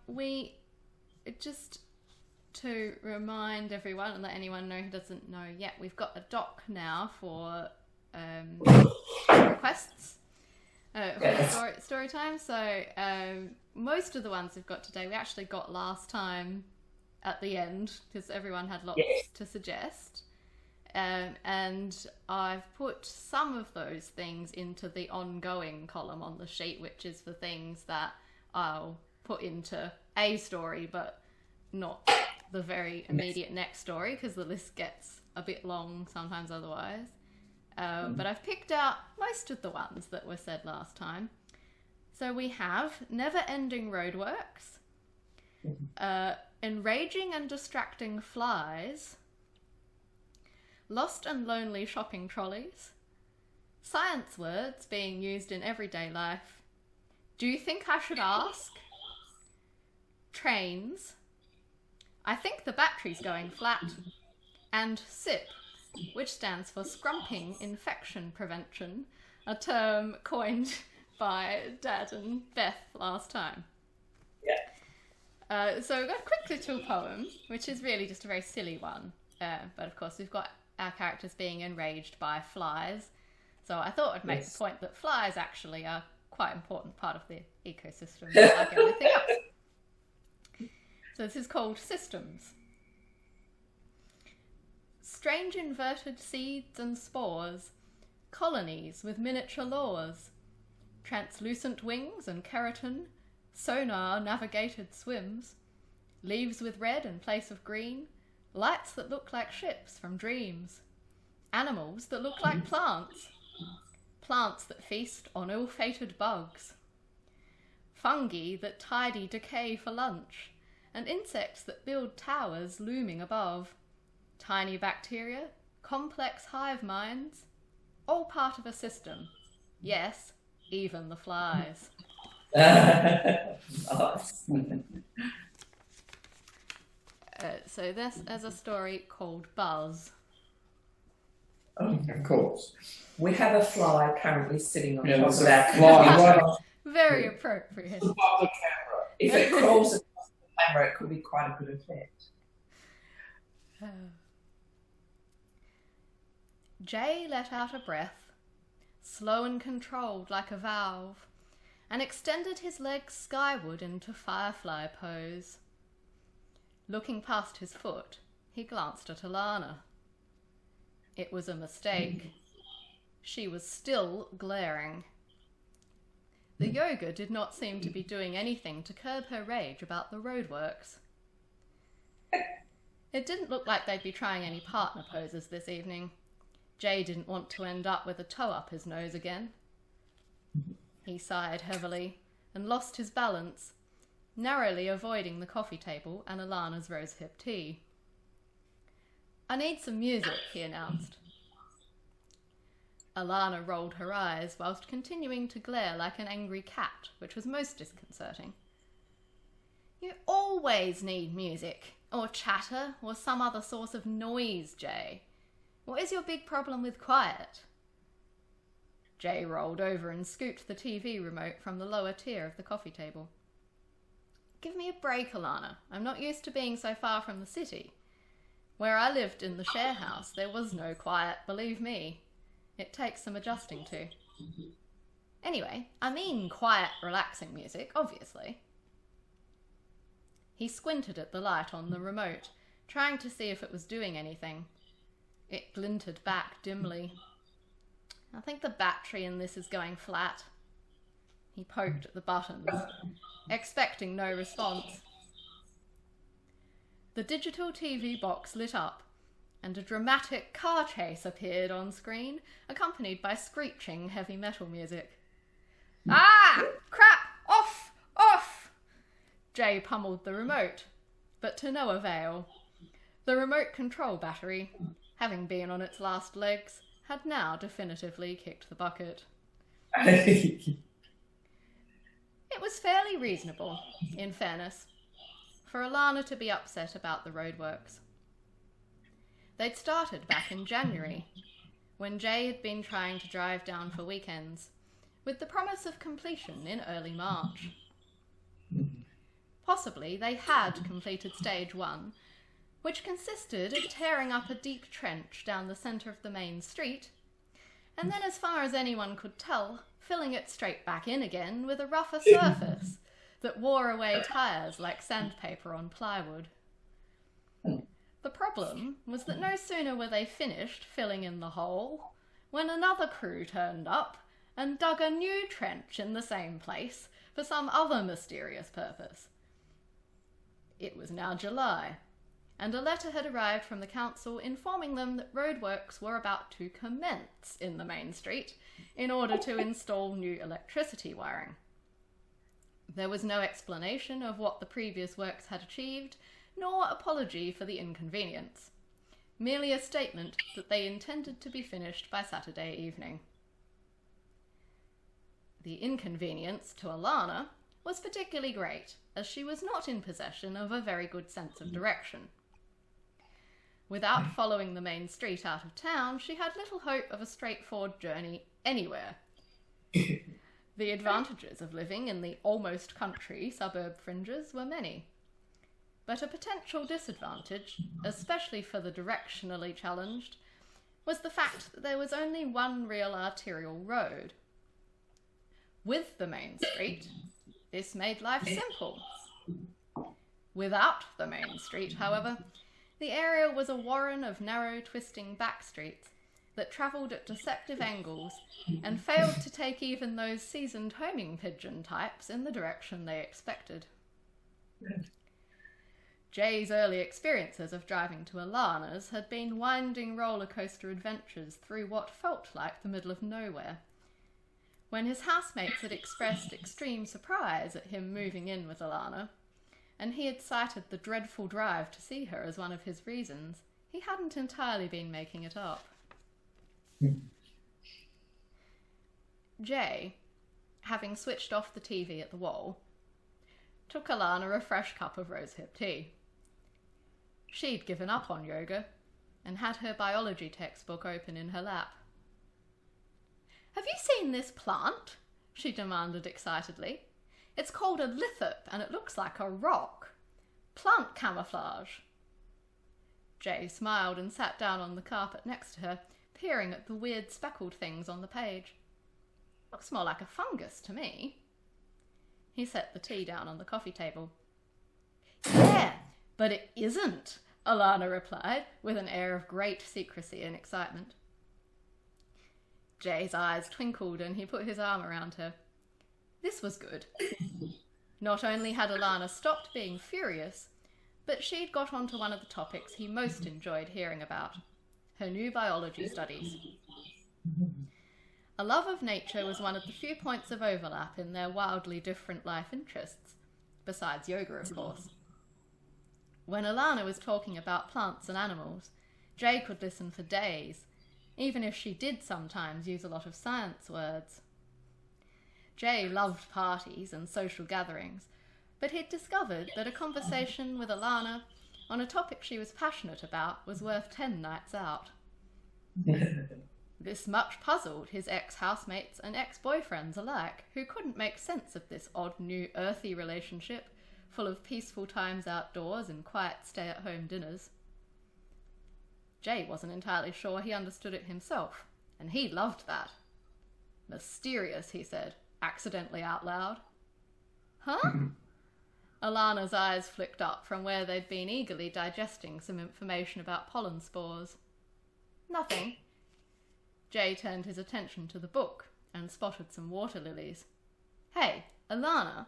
we just to remind everyone and let anyone know who doesn't know yet, we've got a doc now for requests for story time. So most of the ones we've got today we actually got last time at the end because everyone had lots to suggest. And I've put some of those things into the ongoing column on the sheet, which is for things that I'll put into a story, but not the very immediate next story, because the list gets a bit long sometimes otherwise. But I've picked out most of the ones that were said last time. So we have Never-Ending Roadworks, Enraging and Distracting Flies, Lost and Lonely Shopping Trolleys, Science Words Being Used in Everyday Life, Do You Think I Should Ask, Trains, I Think the Battery's Going Flat, and SIP, which stands for Scrumping Infection Prevention, a term coined by Dad and Beth last time. Yeah. So we've got a quick little poem, which is really just a very silly one. But of course we've got our characters being enraged by flies. So I thought I'd make the point that flies actually are quite an important part of the ecosystem, like everything else. So this is called Systems. Strange inverted seeds and spores, colonies with miniature laws, translucent wings and keratin, sonar navigated swims, leaves with red in place of green, lights that look like ships from dreams, animals that look like plants, plants that feast on ill-fated bugs, fungi that tidy decay for lunch, and insects that build towers looming above, tiny bacteria, complex hive minds, all part of a system. Yes, even the flies. So this is a story called Buzz. Oh, of course. We have a fly currently sitting on top of that fly. Very appropriate. Above the camera. If it crawls across the camera, it could be quite a good effect. Jay let out a breath, slow and controlled like a valve, and extended his legs skyward into firefly pose. Looking past his foot, he glanced at Alana. It was a mistake. She was still glaring. The yoga did not seem to be doing anything to curb her rage about the roadworks. It didn't look like they'd be trying any partner poses this evening. Jay didn't want to end up with a toe up his nose again. He sighed heavily and lost his balance, narrowly avoiding the coffee table and Alana's rosehip tea. I need some music, he announced. Alana rolled her eyes whilst continuing to glare like an angry cat, which was most disconcerting. You always need music, or chatter, or some other source of noise, Jay. What is your big problem with quiet? Jay rolled over and scooped the TV remote from the lower tier of the coffee table. Give me a break, Alana. I'm not used to being so far from the city. Where I lived in the share house, there was no quiet, believe me. It takes some adjusting to. Anyway, I mean quiet, relaxing music, obviously. He squinted at the light on the remote, trying to see if it was doing anything. It glinted back dimly. I think the battery in this is going flat. He poked at the buttons, expecting no response. The digital TV box lit up, and a dramatic car chase appeared on screen, accompanied by screeching heavy metal music. Ah! Crap! Off! Off! Jay pummeled the remote, but to no avail. The remote control battery, having been on its last legs, had now definitively kicked the bucket. It was fairly reasonable, in fairness, for Alana to be upset about the roadworks. They'd started back in January, when Jay had been trying to drive down for weekends, with the promise of completion in early March. Possibly they had completed stage 1, which consisted of tearing up a deep trench down the centre of the main street, and then, as far as anyone could tell, filling it straight back in again with a rougher surface that wore away tyres like sandpaper on plywood. The problem was that no sooner were they finished filling in the hole when another crew turned up and dug a new trench in the same place for some other mysterious purpose. It was now July, and a letter had arrived from the council informing them that roadworks were about to commence in the main street in order to install new electricity wiring. There was no explanation of what the previous works had achieved, nor apology for the inconvenience. Merely a statement that they intended to be finished by Saturday evening. The inconvenience to Alana was particularly great, as she was not in possession of a very good sense of direction. Without following the main street out of town, she had little hope of a straightforward journey anywhere. The advantages of living in the almost country suburb fringes were many. But a potential disadvantage, especially for the directionally challenged, was the fact that there was only one real arterial road. With the main street, this made life simple. Without the main street, however, the area was a warren of narrow, twisting back streets that travelled at deceptive angles and failed to take even those seasoned homing pigeon types in the direction they expected. Jay's early experiences of driving to Alana's had been winding roller coaster adventures through what felt like the middle of nowhere. When his housemates had expressed extreme surprise at him moving in with Alana, and he had cited the dreadful drive to see her as one of his reasons, he hadn't entirely been making it up. Jay, having switched off the TV at the wall, took Alana a fresh cup of rosehip tea. She'd given up on yoga and had her biology textbook open in her lap. "Have you seen this plant?" she demanded excitedly. "It's called a lithope and it looks like a rock. Plant camouflage." Jay smiled and sat down on the carpet next to her, peering at the weird speckled things on the page. "Looks more like a fungus to me." He set the tea down on the coffee table. "Yeah, but it isn't," Alana replied, with an air of great secrecy and excitement. Jay's eyes twinkled and he put his arm around her. This was good. Not only had Alana stopped being furious, but she'd got onto one of the topics he most enjoyed hearing about, her new biology studies. A love of nature was one of the few points of overlap in their wildly different life interests, besides yoga, of course. When Alana was talking about plants and animals, Jay could listen for days, even if she did sometimes use a lot of science words. Jay loved parties and social gatherings, but he'd discovered that a conversation with Alana on a topic she was passionate about was worth 10 nights out. This much puzzled his ex-housemates and ex-boyfriends alike, who couldn't make sense of this odd new earthy relationship full of peaceful times outdoors and quiet stay-at-home dinners. Jay wasn't entirely sure he understood it himself, and he loved that. "Mysterious," he said, accidentally out loud. "Huh?" Alana's eyes flicked up from where they'd been eagerly digesting some information about pollen spores. "Nothing." Jay turned his attention to the book and spotted some water lilies. "Hey, Alana,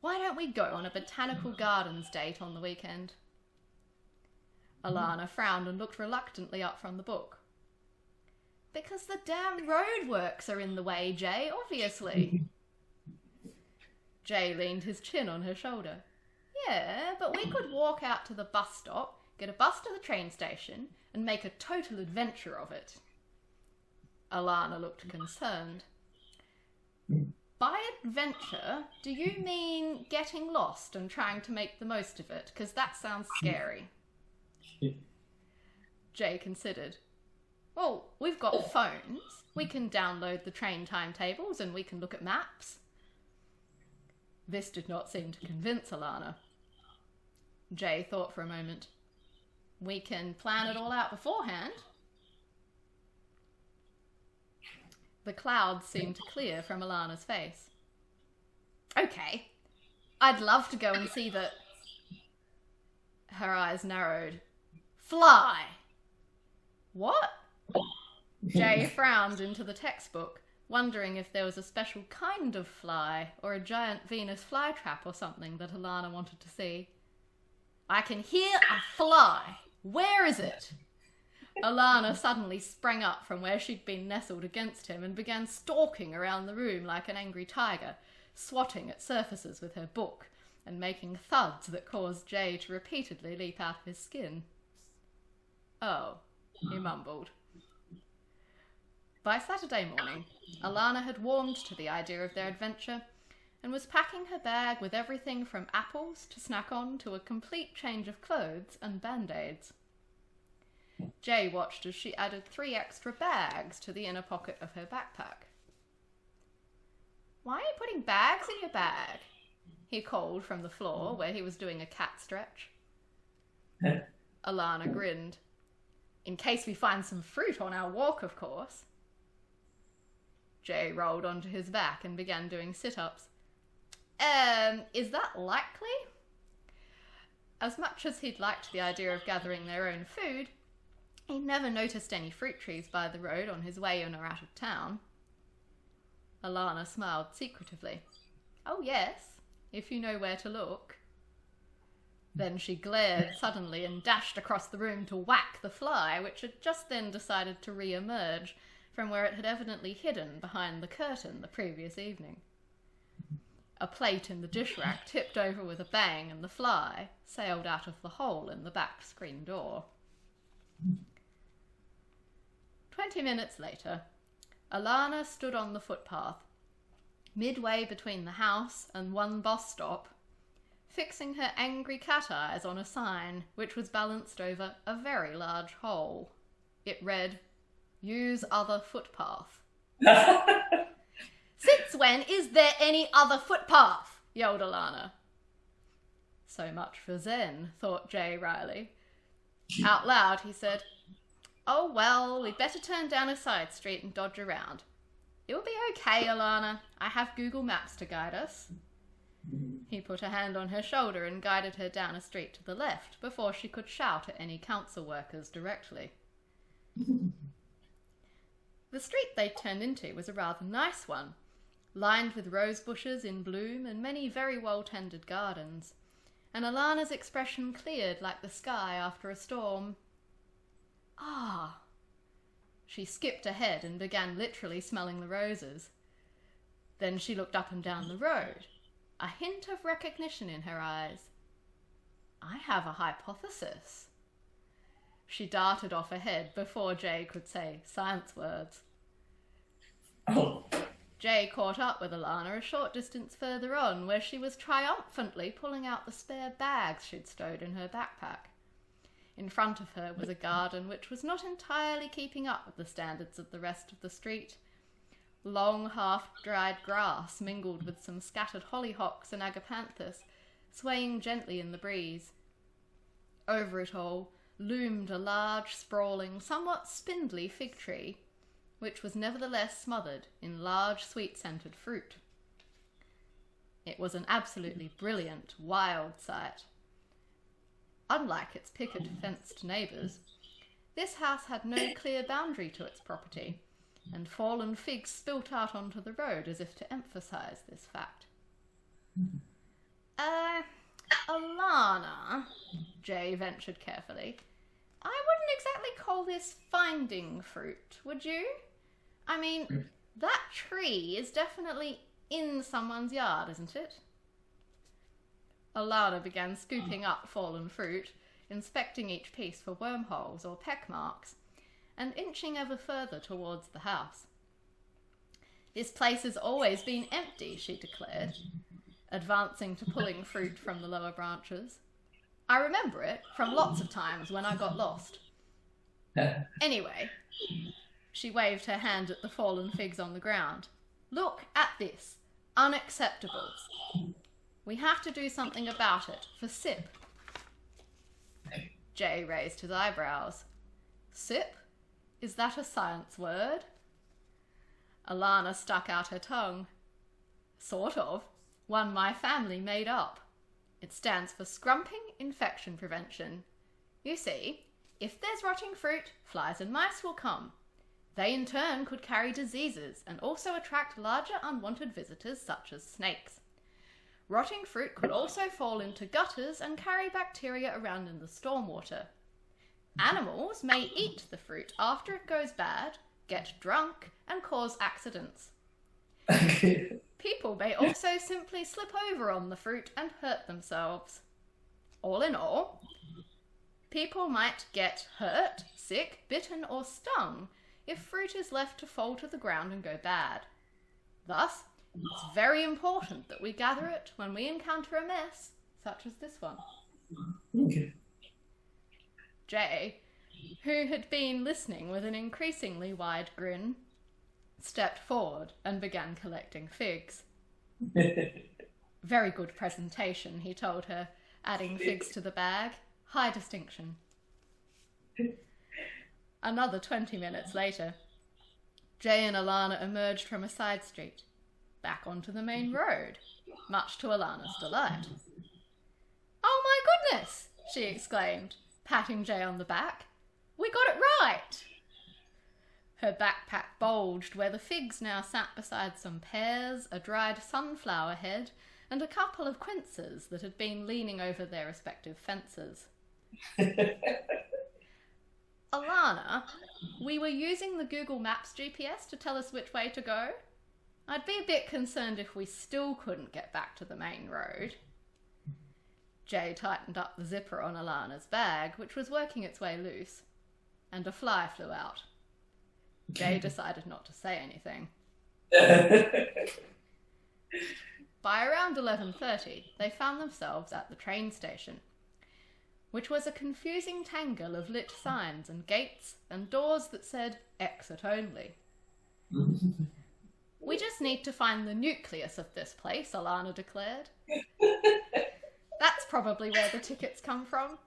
why don't we go on a botanical gardens date on the weekend?" Alana frowned and looked reluctantly up from the book. "Because the damn roadworks are in the way, Jay, obviously." Jay leaned his chin on her shoulder. "Yeah, but we could walk out to the bus stop, get a bus to the train station, and make a total adventure of it." Alana looked concerned. "By adventure, do you mean getting lost and trying to make the most of it? Because that sounds scary." Jay considered. "Well, we've got phones. We can download the train timetables and we can look at maps." This did not seem to convince Alana. Jay thought for a moment. We can plan it all out beforehand. The clouds seemed to clear from Alana's face. Okay, I'd love to go and see the... Her eyes narrowed. Fly! What? Jay frowned into the textbook, wondering if there was a special kind of fly or a giant Venus flytrap or something that Alana wanted to see. I can hear a fly. Where is it? Alana suddenly sprang up from where she'd been nestled against him and began stalking around the room like an angry tiger, swatting at surfaces with her book and making thuds that caused Jay to repeatedly leap out of his skin. Oh, he mumbled. By Saturday morning, Alana had warmed to the idea of their adventure and was packing her bag with everything from apples to snack on to a complete change of clothes and band-aids. Jay watched as she added 3 extra bags to the inner pocket of her backpack. Why are you putting bags in your bag? He called from the floor where he was doing a cat stretch. Alana grinned. In case we find some fruit on our walk, of course. Jay rolled onto his back and began doing sit-ups. Is that likely? As much as he'd liked the idea of gathering their own food, he never noticed any fruit trees by the road on his way in or out of town. Alana smiled secretively. Oh yes, if you know where to look. Then she glared suddenly and dashed across the room to whack the fly, which had just then decided to re-emerge from where it had evidently hidden behind the curtain the previous evening. A plate in the dish rack tipped over with a bang and the fly sailed out of the hole in the back screen door. 20 minutes later, Alana stood on the footpath, midway between the house and one bus stop, fixing her angry cat eyes on a sign which was balanced over a very large hole. It read, "Use other footpath." Since when is there any other footpath? Yelled Alana. So much for Zen, thought Jay wryly. Out loud, he said, Oh well, we'd better turn down a side street and dodge around. It'll be okay, Alana. I have Google Maps to guide us. He put a hand on her shoulder and guided her down a street to the left before she could shout at any council workers directly. The street they turned into was a rather nice one, lined with rose bushes in bloom and many very well-tended gardens, and Alana's expression cleared like the sky after a storm. Ah! She skipped ahead and began literally smelling the roses. Then she looked up and down the road, a hint of recognition in her eyes. I have a hypothesis. She darted off ahead before Jay could say science words. Oh. Jay caught up with Alana a short distance further on, where she was triumphantly pulling out the spare bags she'd stowed in her backpack. In front of her was a garden which was not entirely keeping up with the standards of the rest of the street. Long half-dried grass mingled with some scattered hollyhocks and agapanthus, swaying gently in the breeze. Over it all loomed a large, sprawling, somewhat spindly fig tree, which was nevertheless smothered in large, sweet-scented fruit. It was an absolutely brilliant, wild sight. Unlike its picket-fenced neighbours, this house had no clear boundary to its property, and fallen figs spilt out onto the road as if to emphasise this fact. Alana, Jay ventured carefully, I wouldn't exactly call this finding fruit, would you? I mean, that tree is definitely in someone's yard, isn't it? Alana began scooping up fallen fruit, inspecting each piece for wormholes or peck marks, and inching ever further towards the house. This place has always been empty, she declared, advancing to pulling fruit from the lower branches. I remember it from lots of times when I got lost. Anyway, she waved her hand at the fallen figs on the ground. Look at this. Unacceptable. We have to do something about it, for Sip. Jay raised his eyebrows. Sip? Is that a science word? Alana stuck out her tongue. Sort of. One my family made up. It stands for scrumping infection prevention. You see, if there's rotting fruit, flies and mice will come. They in turn could carry diseases and also attract larger unwanted visitors such as snakes. Rotting fruit could also fall into gutters and carry bacteria around in the stormwater. Animals may eat the fruit after it goes bad, get drunk, and cause accidents. People may also simply slip over on the fruit and hurt themselves. All in all, people might get hurt, sick, bitten, or stung if fruit is left to fall to the ground and go bad. Thus, it's very important that we gather it when we encounter a mess, such as this one. Okay. Jay, who had been listening with an increasingly wide grin, stepped forward and began collecting figs. Very good presentation, he told her, adding figs to the bag. High distinction. Another 20 minutes later, Jay and Alana emerged from a side street, back onto the main road, much to Alana's delight. Oh my goodness, she exclaimed, patting Jay on the back. We got it right! Her backpack bulged where the figs now sat beside some pears, a dried sunflower head, and a couple of quinces that had been leaning over their respective fences. Alana, we were using the Google Maps GPS to tell us which way to go. I'd be a bit concerned if we still couldn't get back to the main road. Jay tightened up the zipper on Alana's bag, which was working its way loose, and a fly flew out. Jay decided not to say anything. By around 11:30, they found themselves at the train station, which was a confusing tangle of lit signs and gates and doors that said exit only. We just need to find the nucleus of this place, Alana declared. That's probably where the tickets come from.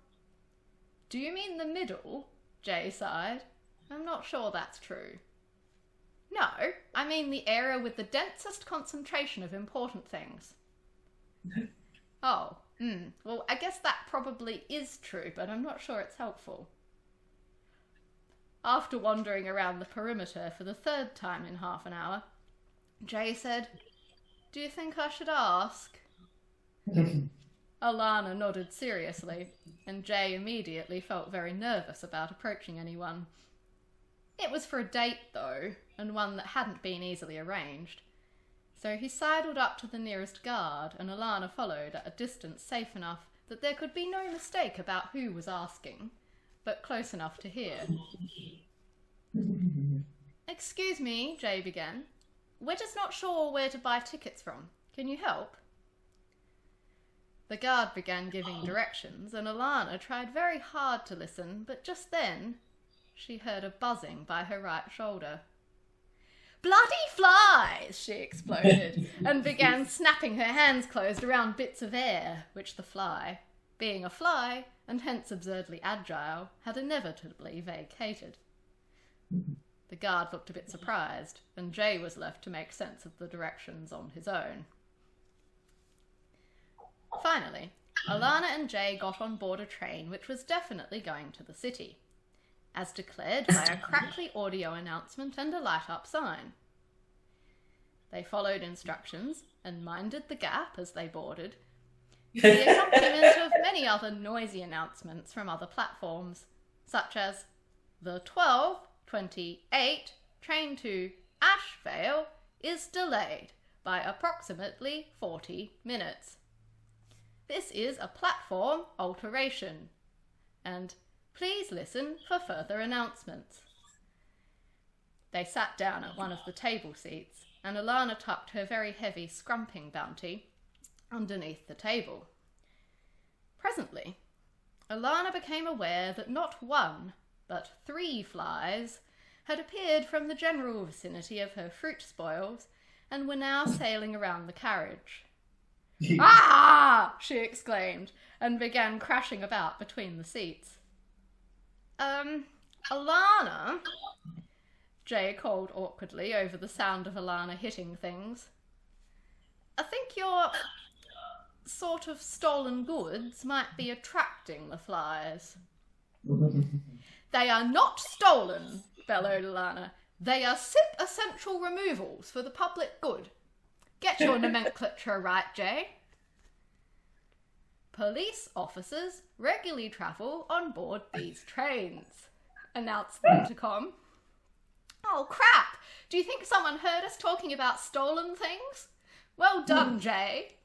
Do you mean the middle? Jay sighed. I'm not sure that's true. No, I mean the area with the densest concentration of important things. Oh, well, I guess that probably is true, but I'm not sure it's helpful. After wandering around the perimeter for the third time in half an hour, Jay said, Do you think I should ask? Alana nodded seriously, and Jay immediately felt very nervous about approaching anyone. It was for a date, though, and one that hadn't been easily arranged. So he sidled up to the nearest guard, and Alana followed at a distance safe enough that there could be no mistake about who was asking, but close enough to hear. Excuse me, Jay began. We're just not sure where to buy tickets from. Can you help? The guard began giving directions, and Alana tried very hard to listen, but just then she heard a buzzing by her right shoulder. Bloody flies! She exploded, and began snapping her hands closed around bits of air, which the fly, being a fly, and hence absurdly agile, had inevitably vacated. The guard looked a bit surprised, and Jay was left to make sense of the directions on his own. Finally, Alana and Jay got on board a train which was definitely going to the city, as declared by a crackly audio announcement and a light-up sign. They followed instructions and minded the gap as they boarded, the accompaniment of many other noisy announcements from other platforms, such as the 12:28 train to Ashvale is delayed by approximately 40 minutes. This is a platform alteration, and please listen for further announcements. They sat down at one of the table seats, and Alana tucked her very heavy scrumping bounty underneath the table. Presently, Alana became aware that not one, but 3 flies had appeared from the general vicinity of her fruit spoils and were now sailing around the carriage. Ah! She exclaimed, and began crashing about between the seats. Alana? Jay called awkwardly over the sound of Alana hitting things. I think your sort of stolen goods might be attracting the flies. They are not stolen, bellowed Alana. They are SIP essential removals for the public good. Get your nomenclature right, Jay. Police officers regularly travel on board these trains, announced the intercom. Oh, crap! Do you think someone heard us talking about stolen things? Well done, Jay.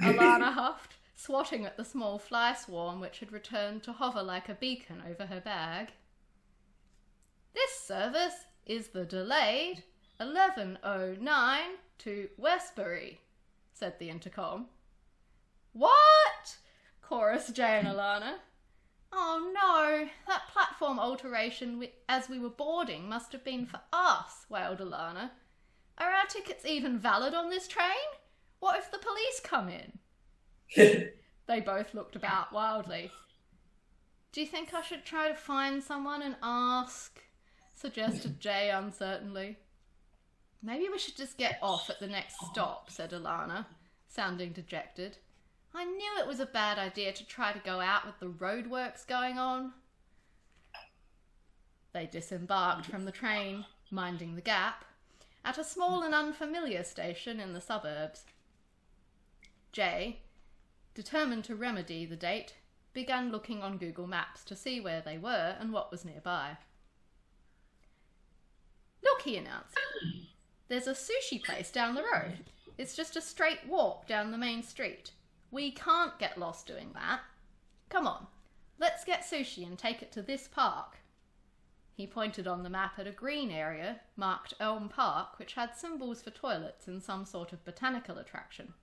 Alana huffed, swatting at the small fly swarm which had returned to hover like a beacon over her bag. This service is the delayed 11:09 to Westbury, said the intercom. What? Chorused Jay and Alana. Oh no, that platform alteration as we were boarding must have been for us, wailed Alana. Are our tickets even valid on this train? What if the police come in? They both looked about wildly. Do you think I should try to find someone and ask? Suggested Jay uncertainly. Maybe we should just get off at the next stop, said Alana, sounding dejected. I knew it was a bad idea to try to go out with the roadworks going on. They disembarked from the train, minding the gap, at a small and unfamiliar station in the suburbs. Jay, determined to remedy the date, began looking on Google Maps to see where they were and what was nearby. Look, he announced. There's a sushi place down the road. It's just a straight walk down the main street. We can't get lost doing that. Come on, let's get sushi and take it to this park. He pointed on the map at a green area marked Elm Park, which had symbols for toilets and some sort of botanical attraction.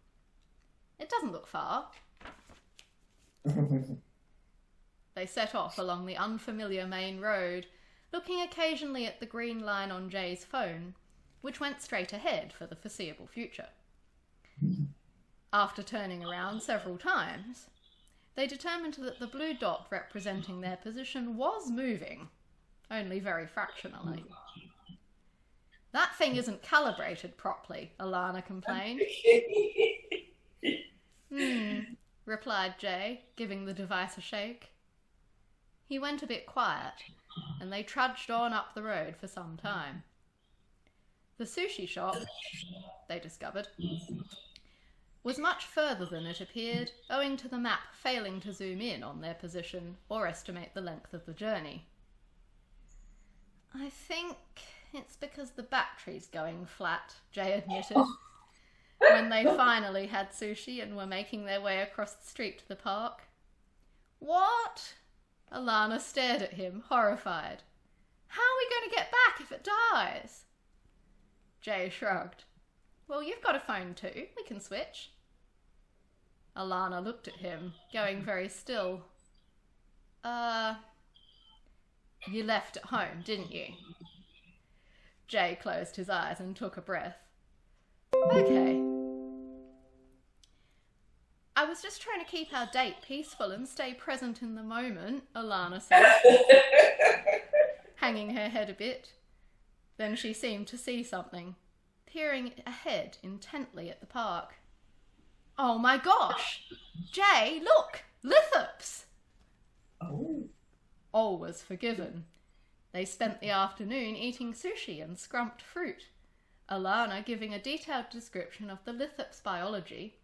It doesn't look far. They set off along the unfamiliar main road, looking occasionally at the green line on Jay's phone, which went straight ahead for the foreseeable future. After turning around several times, they determined that the blue dot representing their position was moving, only very fractionally. That thing isn't calibrated properly, Alana complained. Replied Jay, giving the device a shake. He went a bit quiet, and they trudged on up the road for some time. The sushi shop, they discovered, was much further than it appeared, owing to the map failing to zoom in on their position or estimate the length of the journey. I think it's because the battery's going flat, Jay admitted, when they finally had sushi and were making their way across the street to the park. What? Alana stared at him, horrified. How are we going to get back if it dies? Jay shrugged. Well, you've got a phone too. We can switch. Alana looked at him, going very still. You left at home, didn't you? Jay closed his eyes and took a breath. Okay. I was just trying to keep our date peaceful and stay present in the moment, Alana said, hanging her head a bit. Then she seemed to see something, peering ahead intently at the park. Oh my gosh! Jay, look! Lithops! Oh. All was forgiven. They spent the afternoon eating sushi and scrumped fruit, Alana giving a detailed description of the lithops biology,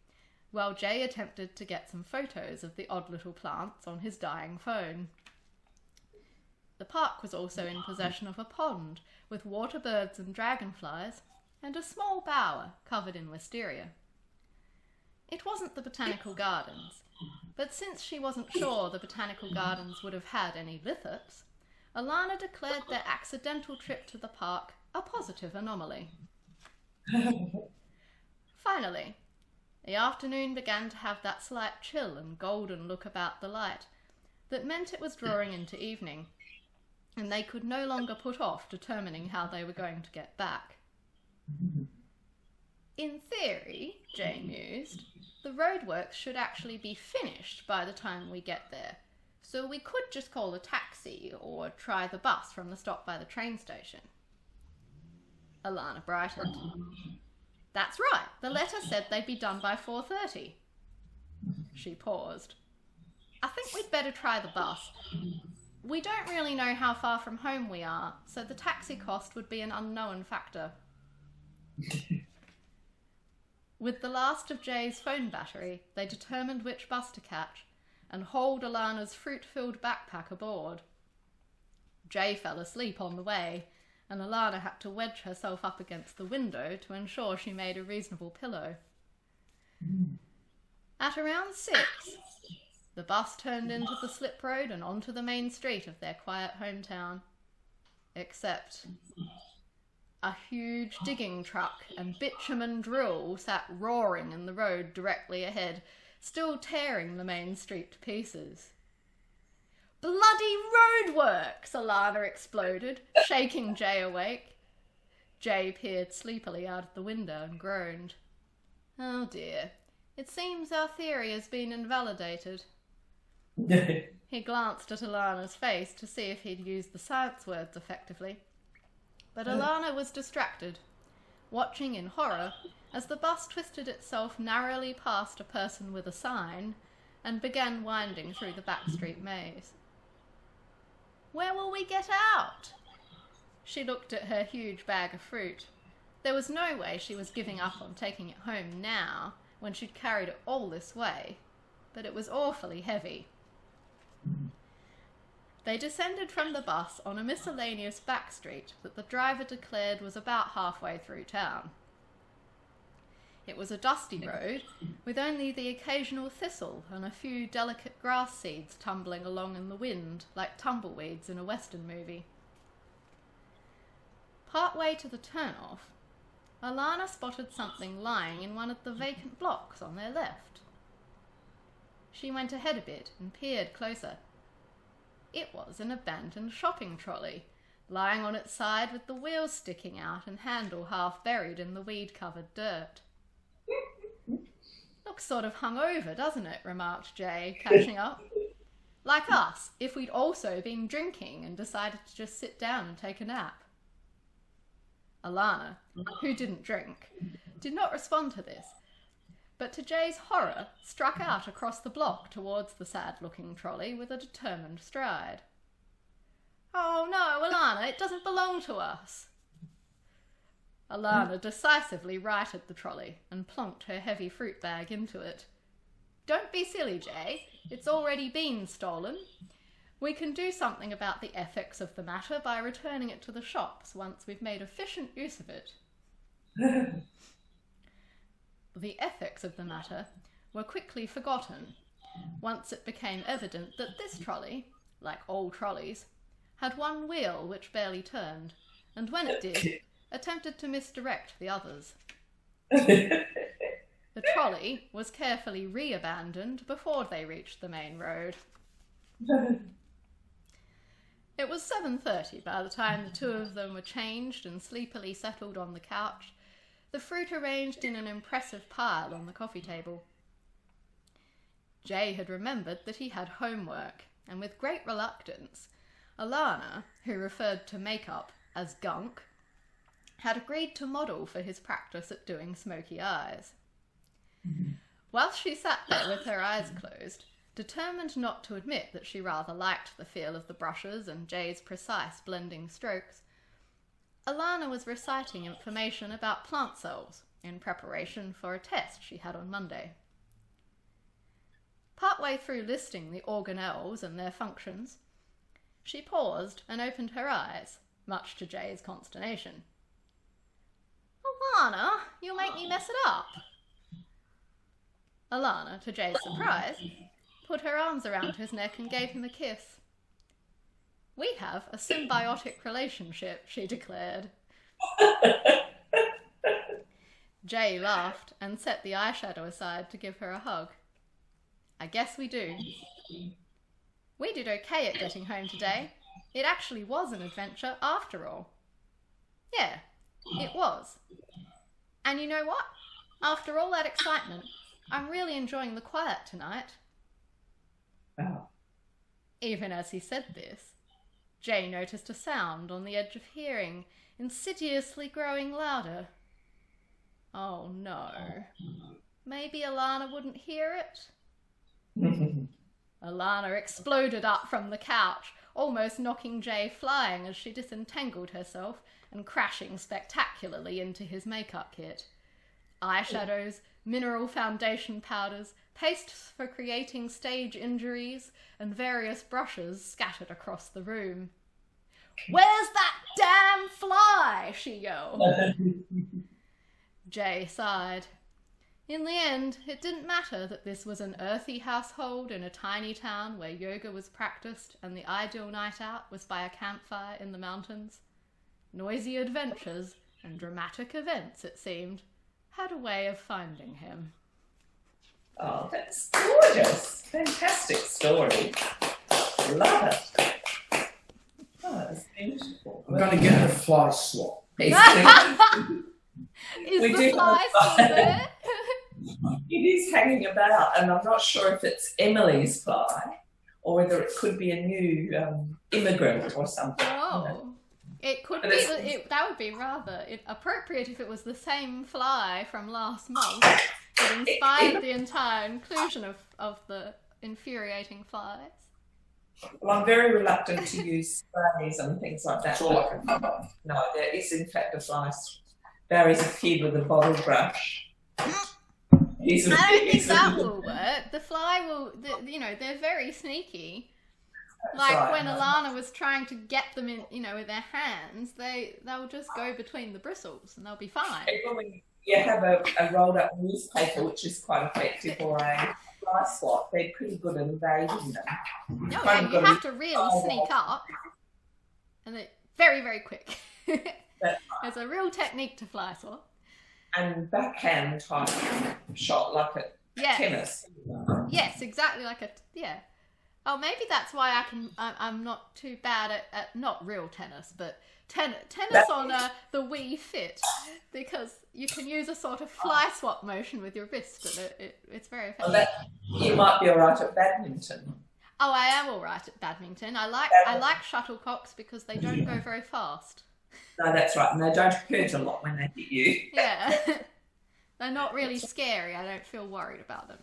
while Jay attempted to get some photos of the odd little plants on his dying phone. The park was also in possession of a pond with water birds and dragonflies, and a small bower covered in wisteria. It wasn't the botanical gardens, but since she wasn't sure the botanical gardens would have had any lithops, Alana declared their accidental trip to the park a positive anomaly. Finally, the afternoon began to have that slight chill and golden look about the light that meant it was drawing into evening, and they could no longer put off determining how they were going to get back. In theory, Jay mused, the roadworks should actually be finished by the time we get there, so we could just call a taxi or try the bus from the stop by the train station. Alana brightened. That's right, the letter said they'd be done by 4:30. She paused. I think we'd better try the bus. We don't really know how far from home we are, so the taxi cost would be an unknown factor. With the last of Jay's phone battery, they determined which bus to catch and hauled Alana's fruit-filled backpack aboard. Jay fell asleep on the way, and Alana had to wedge herself up against the window to ensure she made a reasonable pillow. At around 6, the bus turned into the slip road and onto the main street of their quiet hometown. Except a huge digging truck and bitumen drill sat roaring in the road directly ahead, still tearing the main street to pieces. Bloody roadworks! Alana exploded, shaking Jay awake. Jay peered sleepily out of the window and groaned. Oh dear, it seems our theory has been invalidated. He glanced at Alana's face to see if he'd used the science words effectively. But Alana was distracted, watching in horror as the bus twisted itself narrowly past a person with a sign and began winding through the backstreet maze. Where will we get out? She looked at her huge bag of fruit. There was no way she was giving up on taking it home now, when she'd carried it all this way, but it was awfully heavy. They descended from the bus on a miscellaneous back street that the driver declared was about halfway through town. It was a dusty road, with only the occasional thistle and a few delicate grass seeds tumbling along in the wind like tumbleweeds in a western movie. Partway to the turnoff, Alana spotted something lying in one of the vacant blocks on their left. She went ahead a bit and peered closer. It was an abandoned shopping trolley, lying on its side with the wheels sticking out and handle half buried in the weed-covered dirt. Looks sort of hungover, doesn't it? Remarked Jay, catching up. Like us, if we'd also been drinking and decided to just sit down and take a nap. Alana, who didn't drink, did not respond to this, but to Jay's horror, struck out across the block towards the sad-looking trolley with a determined stride. Oh no, Alana, it doesn't belong to us. Alana decisively righted the trolley and plonked her heavy fruit bag into it. Don't be silly, Jay. It's already been stolen. We can do something about the ethics of the matter by returning it to the shops once we've made efficient use of it. The ethics of the matter were quickly forgotten once it became evident that this trolley, like all trolleys, had one wheel which barely turned, and when it did, attempted to misdirect the others. The trolley was carefully re-abandoned before they reached the main road. It was 7:30 by the time the two of them were changed and sleepily settled on the couch, the fruit arranged in an impressive pile on the coffee table. Jay had remembered that he had homework, and with great reluctance, Alana, who referred to makeup as gunk, had agreed to model for his practice at doing smoky eyes. Whilst she sat there with her eyes closed, determined not to admit that she rather liked the feel of the brushes and Jay's precise blending strokes, Alana was reciting information about plant cells in preparation for a test she had on Monday. Partway through listing the organelles and their functions, she paused and opened her eyes, much to Jay's consternation. Alana, you'll make me mess it up. Alana, to Jay's surprise, put her arms around his neck and gave him a kiss. We have a symbiotic relationship, she declared. Jay laughed and set the eyeshadow aside to give her a hug. I guess we do. We did okay at getting home today. It actually was an adventure after all. Yeah, it was. And you know what? After all that excitement, I'm really enjoying the quiet tonight. Oh. Even as he said this, Jay noticed a sound on the edge of hearing, insidiously growing louder. Oh no. Maybe Alana wouldn't hear it? Alana exploded up from the couch, almost knocking Jay flying as she disentangled herself and crashing spectacularly into his makeup kit. Eyeshadows, mineral foundation powders, pastes for creating stage injuries, and various brushes scattered across the room. "Where's that damn fly?" she yelled. Jay sighed. In the end, it didn't matter that this was an earthy household in a tiny town where yoga was practiced and the ideal night out was by a campfire in the mountains. Noisy adventures and dramatic events, it seemed, had a way of finding him. Oh, that's gorgeous. Fantastic story. Love it. Oh, that's beautiful. I'm going to get a fly swat. Is We the do fly have a still fly. there? It is hanging about, and I'm not sure if it's Emily's fly or whether it could be a new immigrant or something. Oh. It could But be, that would be rather appropriate if it was the same fly from last month that inspired the entire inclusion of the infuriating flies. Well, I'm very reluctant to use sprays and things like that. That's all I can come up. No, there is in fact a fly. Barry's a kid with a bottle brush. I don't think that will work. The fly will, they're very sneaky. Like right. when Alana was trying to get them in, with their hands, they'll just go between the bristles and they'll be fine. Even when you have a rolled up newspaper, which is quite effective, or a fly swat, they're pretty good at evading them. No, and you have to really sneak up, and they're very, very quick. There's a real technique to fly swat. And backhand type shot like a tennis. Yes, exactly like Oh, maybe that's why I'm not too bad at not real tennis, but tennis on the Wii Fit, because you can use a sort of fly swap motion with your wrist, and it's very effective. Well, you might be all right at badminton. Oh, I am all right at badminton. I like shuttlecocks because they don't go very fast. No, that's right, and they don't hurt a lot when they hit you. Yeah, they're not really scary. I don't feel worried about them.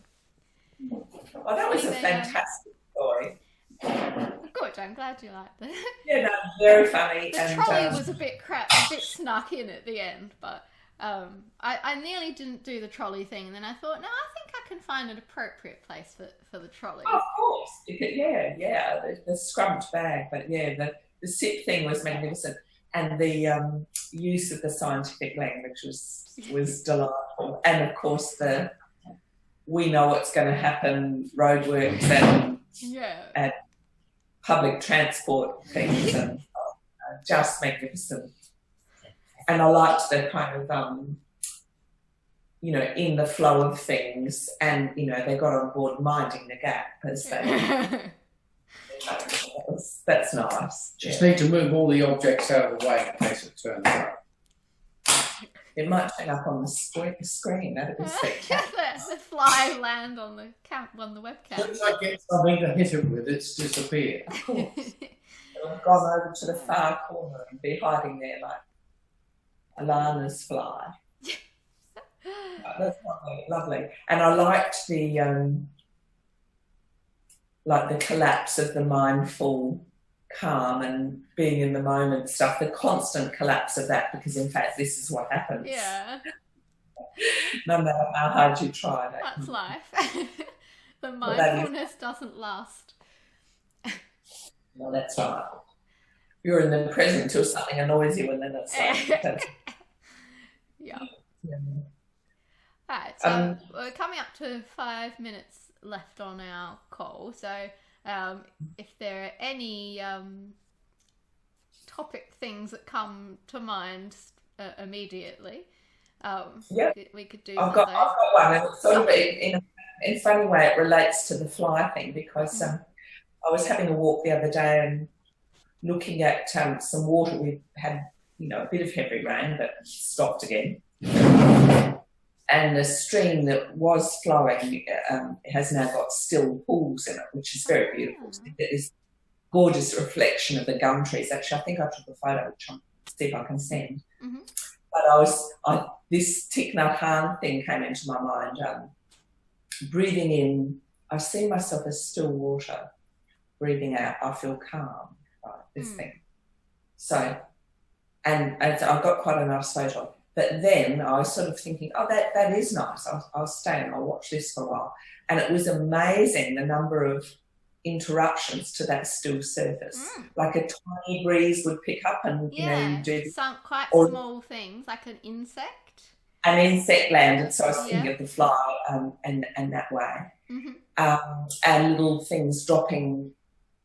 Well, that was a fantastic story. Good, I'm glad you liked it. Yeah, no, very funny. The trolley was a bit snuck in at the end, but I nearly didn't do the trolley thing, and then I thought, no, I think I can find an appropriate place for the trolley. Oh, of course. The scrumped bag, but the sip thing was magnificent, and the use of the scientific language was delightful, and of course we know what's going to happen, roadworks and public transport things, and just magnificent. And I liked the kind of, in the flow of things, and, they got on board minding the gap as they... That's nice. Just need to move all the objects out of the way in case it turns up. It might turn up on the screen. That'd be spectacular. The fly land on the webcam. As soon as I get something to hit it with, it's disappeared. Of course. I've gone over to the far corner and be hiding there like Alana's fly. That's lovely. And I liked the collapse of the mindful calm and being in the moment stuff, the constant collapse of that, because in fact this is what happens. Yeah. No matter how hard you try. That's life. The mindfulness doesn't last. Well, that's right. You're in the present till something annoys you, and then it's like... Yeah. Right, so we're coming up to 5 minutes left on our call, so if there are any topic things that come to mind immediately, we could do I've got one, and it's sort of in a funny way it relates to the fly thing, because I was having a walk the other day and looking at some water. We had a bit of heavy rain, but stopped again. and the stream that was flowing has now got still pools in it, which is very beautiful. It is gorgeous reflection of the gum trees. Actually, I think I took a photo, which I'll see if I can send. But this Thich Nhat Hanh thing came into my mind. Breathing in, I see myself as still water. Breathing out, I feel calm. Right, this thing. So, and I got quite a nice photo. But then I was sort of thinking, oh, that is nice. I'll stay and I'll watch this for a while. And it was amazing the number of interruptions to that still surface. Like a tiny breeze would pick up and, you know, do some quite small things, like an insect. An insect landed, so I was thinking of the fly and that way. And little things dropping,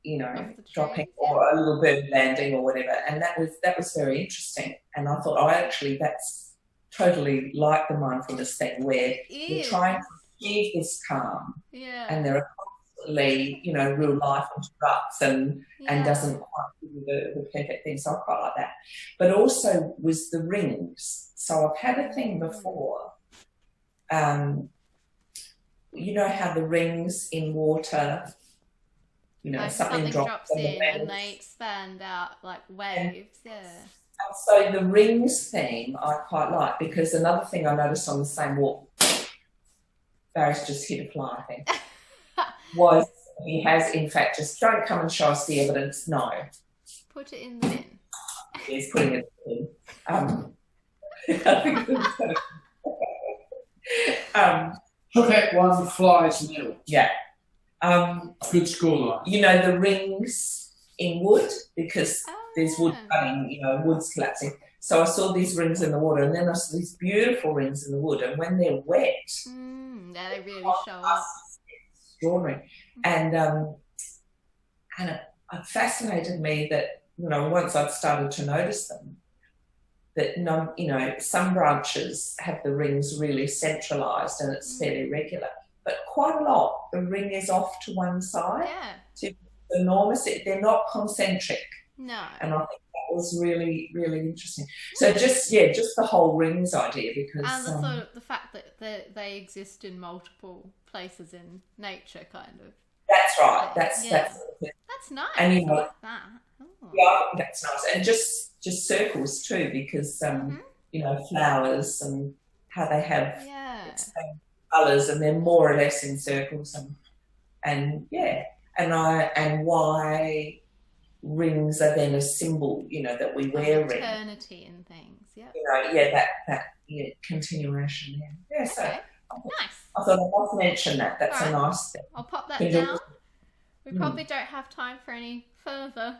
you know, dropping, or a little bird landing or whatever. And that was very interesting. And I thought, oh, actually, that's totally like the mindfulness thing where you're trying to achieve this calm. And there are constantly, you know, real life interrupts and doesn't quite give you the perfect thing. So I quite like that. But also was the rings. So I've had a thing before. You know how the rings in water, you know, like something drops in and they expand out like waves. So the rings theme I quite like, because another thing I noticed on the same walk, Barry's just hit a fly, I think, was he has in fact just, don't come and show us the evidence, no. Put it in the bin. He's putting it in. I think okay, 1 flies nil. Yeah. Good scoreline. You know, the rings in wood, because there's wood cutting, you know, wood's collapsing. So I saw these rings in the water, and then I saw these beautiful rings in the wood, and when they're wet, they really show up. Extraordinary. And it fascinated me that, you know, once I'd started to notice them, that, you know, some branches have the rings really centralised and it's fairly regular. But quite a lot, the ring is off to one side. So it's enormous. They're not concentric. No. And I think that was really, really interesting. So just the whole rings idea, because... And the fact that they exist in multiple places in nature, kind of. That's right. That's nice. And, you know, I like that. Yeah, I think that's nice. And just circles too, because, you know, flowers and how they have colours, and they're more or less in circles, and why rings are then a symbol, you know, that we wear rings. Eternity and things, You know, that continuation. So nice. I thought I must mention that. That's a nice thing. I'll pop that down. We probably don't have time for any further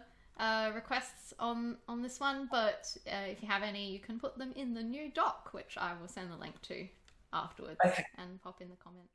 requests on this one, but if you have any, you can put them in the new doc, which I will send the link to afterwards and pop in the comments.